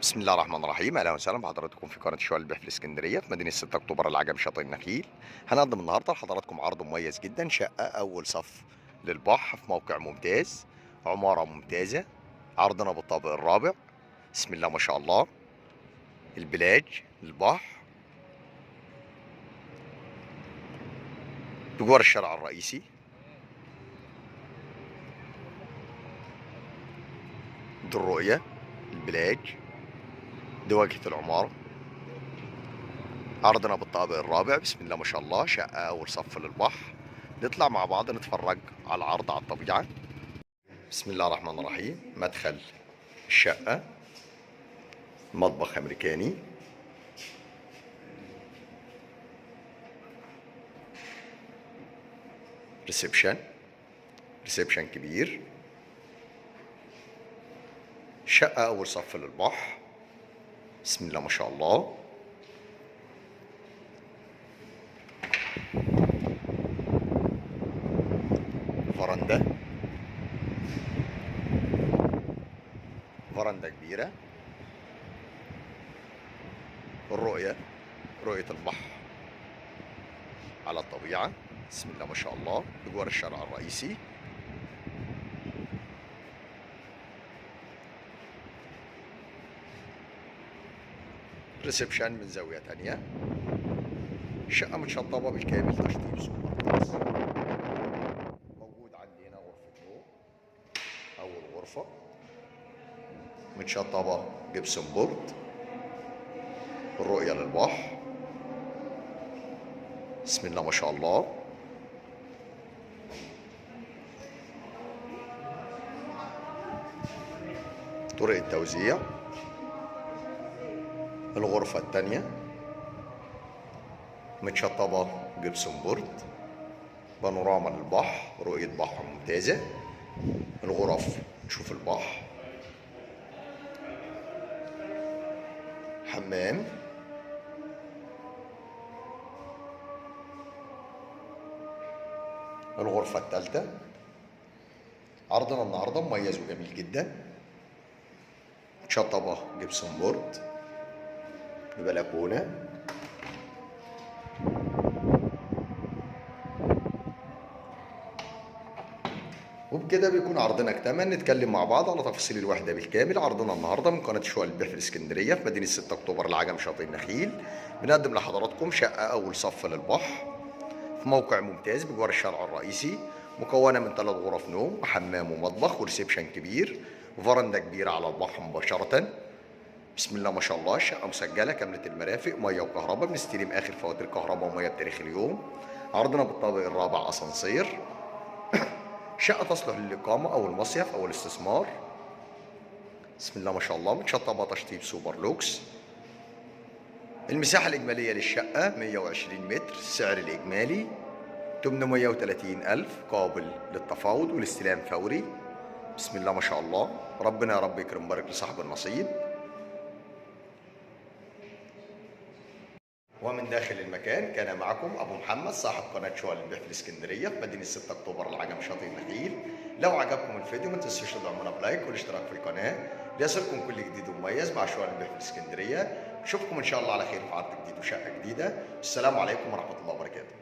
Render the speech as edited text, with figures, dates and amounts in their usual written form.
بسم الله الرحمن الرحيم، اهلا وسهلا بحضراتكم في قناه شوال البيع في الاسكندريه في مدينه 6 اكتوبر العجم شاطئ النخيل. هنقدم النهارده لحضراتكم عرض مميز جدا، شقه اول صف للبحر في موقع ممتاز، عماره ممتازه. عرضنا بالطابق الرابع. بسم الله ما شاء الله. البلاج، البحر، بجوار الشارع الرئيسي. دي الرؤيه، البلاج، دي واجهه العماره. عرضنا بالطابق الرابع. بسم الله ما شاء الله، شقه اول صف للبحر. نطلع مع بعض نتفرج على العرض على الطبيعه. بسم الله الرحمن الرحيم. مدخل الشقة، مطبخ أمريكاني، ريسبشن، ريسبشن كبير. شقة أول صف للبحر. بسم الله ما شاء الله. فرندا، فرندا كبيرة. الرؤية، رؤية البحر على الطبيعة. بسم الله ما شاء الله، بجوار الشارع الرئيسي. ريسبشن من زاوية تانية. الشقة متشطبة بالكامل تشطيب سوبر كلاس. موجود عندي هنا غرفة نوم، أول غرفة متشطبة جبسن بورد. الرؤية للبحر. بسم الله ما شاء الله. طرق التوزيع. الغرفة التانية متشطبة جبسون بورد، بانوراما للبحر، رؤية بحر ممتازة. الغرف تشوف البحر. حمام. الغرفة الثالثة. عرضنا النهاردة مميز وجميل جدا، متشطبة جبسون بورد، ببلكونة. وبكده بيكون عرضنا اكتمل. نتكلم مع بعض على تفاصيل الوحدة بالكامل. عرضنا النهارده من قناة شوال البيع في الاسكندرية في مدينة 6 أكتوبر العجم شاطئ النخيل. بنقدم لحضراتكم شقة أول صف للبحر في موقع ممتاز بجوار الشارع الرئيسي، مكونة من 3 غرف نوم وحمام ومطبخ وريسبشن كبير وفرندا كبيرة على البحر مباشرة. بسم الله ما شاء الله. الشقة مسجلة كاملة المرافق، مية وكهرباء. بنستلم آخر فواتير كهرباء ومية بتاريخ اليوم. عرضنا بالطابق الرابع أسانسير. شقة تصلح للإقامة أو المصيف أو الاستثمار. بسم الله ما شاء الله. متشطبة تشطيب سوبر لوكس. المساحة الإجمالية للشقة 120 متر. السعر الإجمالي 830 ألف، قابل للتفاوض والاستلام فوري. بسم الله ما شاء الله. ربنا يا رب يكرم، بارك لصاحب النصيب. ومن داخل المكان كان معكم أبو محمد صاحب قناة شوال البيع في الإسكندرية في مدينة 6 أكتوبر العجم شاطئ النخيل. لو عجبكم الفيديو ما تنسوش تدعمونا بلايك والاشتراك في القناة ليصلكم كل جديد ومميز مع شوال البيع في الإسكندرية. نشوفكم إن شاء الله على خير في عرض جديد وشقة جديدة. السلام عليكم ورحمة الله وبركاته.